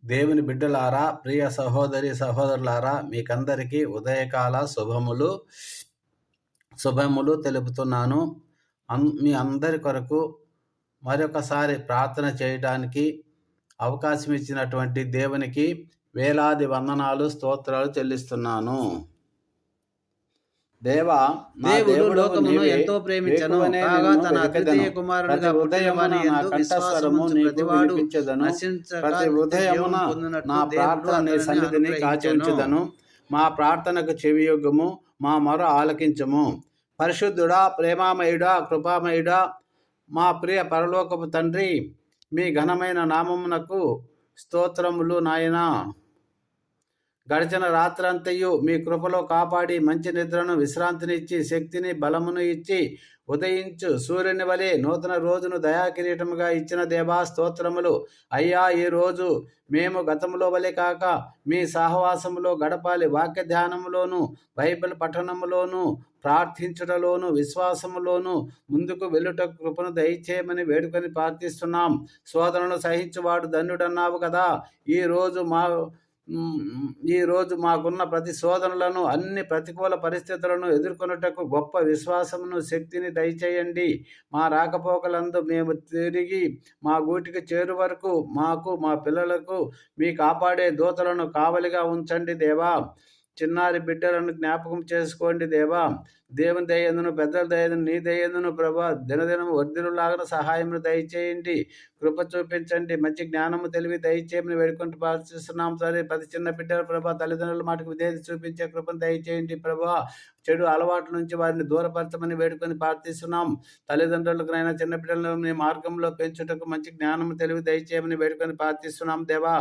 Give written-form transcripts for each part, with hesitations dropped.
దేవుని బిడ్డలారా, ప్రియ సహోదరి సహోదరులారా, మీకందరికీ ఉదయకాల శుభములు తెలుపుతున్నాను. మీ అందరి కొరకు మరొకసారి ప్రార్థన చేయడానికి అవకాశం ఇచ్చినటువంటి దేవునికి వేలాది వందనాలు, స్తోత్రాలు చెల్లిస్తున్నాను. దేవా, దేవుడు లోకమును ఎంతో ప్రేమించెను, కాగా తన అద్వితీయ కుమారునిగా పుట్టినవాని యందు విశ్వాసముంచు ప్రతివాడు నశించక నిత్యజీవము పొందునట్లు నా ప్రార్థన నీ సన్నిధిని కాచి ఉంచుదను. మా ప్రార్థనకు చెవియొగ్గుము, మా మొర ఆలకించము. పరిశుద్ధుడా, ప్రేమామయుడా, కృపామయుడా, మా ప్రియ పరలోకపు తండ్రి, మీ ఘనమైన నామమునకు స్తోత్రములు నాయనా. గడిచిన రాత్రంతయు మీ కృపలో కాపాడి మంచి నిద్రను, విశ్రాంతినిచ్చి, శక్తిని, బలమును ఇచ్చి, ఉదయించు సూర్యుని వలె నూతన రోజును దయాకిరీటముగా ఇచ్చిన దేవా స్తోత్రములు. అయ్యా, ఈ రోజు మేము గతములో వలె కాక మీ సహవాసములో గడపాలి. వాక్య ధ్యానములోను, బైబిల్ పఠనములోను, ప్రార్థించుటలోను, విశ్వాసములోను ముందుకు వెళ్ళుటకు కృపను దయచేయమని వేడుకొని ప్రార్థిస్తున్నాం. శోధనను సహించువాడు ధన్యుడన్నావు కదా. ఈ రోజు మాకున్న ప్రతి శోధనలను, అన్ని ప్రతికూల పరిస్థితులను ఎదుర్కొనుటకు గొప్ప విశ్వాసమును, శక్తిని దయచేయండి. మా రాకపోకలందు మేము తిరిగి మా గూటికి చేరు వరకు మాకు, మా పిల్లలకు మీ కాపాడే దూతలను కావలిగా ఉంచండి దేవా. చిన్నారి బిడ్డలను జ్ఞాపకం చేసుకోండి దేవా. దేవుని దయందును, పెద్దల దయందును, నీ దయందును ప్రభా దినదినము వర్ధిల్లులాగా సహాయమును దయచేయండి. కృప చూపించండి. మంచి జ్ఞానము, తెలివి దయచేయమని వేడుకుంటూ ప్రార్థిస్తున్నాం. సరే, ప్రతి చిన్న బిడ్డల ప్రభా తల్లిదండ్రుల మాటకు విధేయత చూపించే కృపను దయచేయండి ప్రభా. చెడు అలవాట్ల నుంచి వారిని దూరపరచమని వేడుకొని ప్రార్థిస్తున్నాం. తల్లిదండ్రులకునైనా చిన్న బిడ్డలను మీ మార్గంలో పెంచుటకు మంచి జ్ఞానము, తెలివి దయచేయమని వేడుకొని ప్రార్థిస్తున్నాం దేవా.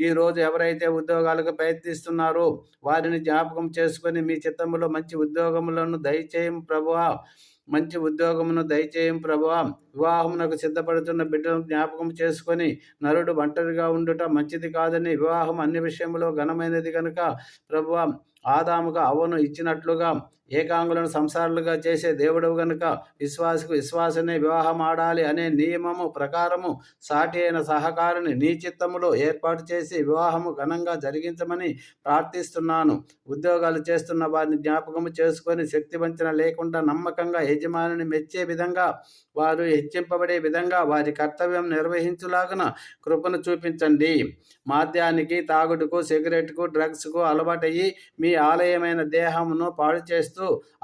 ఈ రోజు ఎవరైతే ఉద్యోగాలకు ప్రయత్నిస్తున్నారో వారిని జ్ఞాపకం చేసుకొని మీ చిత్తములో మంచి ఉద్యోగములను దయచేయం ప్రభువా. మంచి ఉద్యోగమును దయచేయం ప్రభువా. వివాహమునకు సిద్ధపడుతున్న బిడ్డలను జ్ఞాపకం చేసుకొని నరుడు ఒంటరిగా ఉండుట మంచిది కాదని, వివాహం అన్ని విషయంలో ఘనమైనది కనుక ప్రభువా, ఆదాముగా అవ్వను ఇచ్చినట్లుగా ఏకాంగులను సంసారులుగా చేసే దేవుడు గనుక విశ్వాసకు విశ్వాసనే వివాహం ఆడాలి అనే నియమము ప్రకారము సాటి అయిన సహకారిని నీ చిత్తములో ఏర్పాటు చేసి వివాహము ఘనంగా జరిగించమని ప్రార్థిస్తున్నాను. ఉద్యోగాలు చేస్తున్న వారిని జ్ఞాపకము చేసుకొని శక్తివంచన లేకుండా నమ్మకంగా యజమానిని మెచ్చే విధంగా, వారు హెచ్చింపబడే విధంగా వారి కర్తవ్యం నిర్వహించులాగున కృపను చూపించండి. మాద్యానికి, తాగుడుకు, సిగరెట్కు, డ్రగ్స్కు అలవాటయ్యి మీ ఆలయమైన దేహమును పాడు చేస్తూ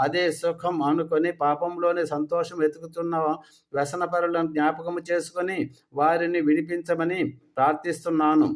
అదే సుఖం అనుకొని పాపంలోనే సంతోషం వెతుకుతున్న వ్యసనపరులను జ్ఞాపకము చేసుకొని వారిని విడిపించమని ప్రార్థిస్తున్నాను.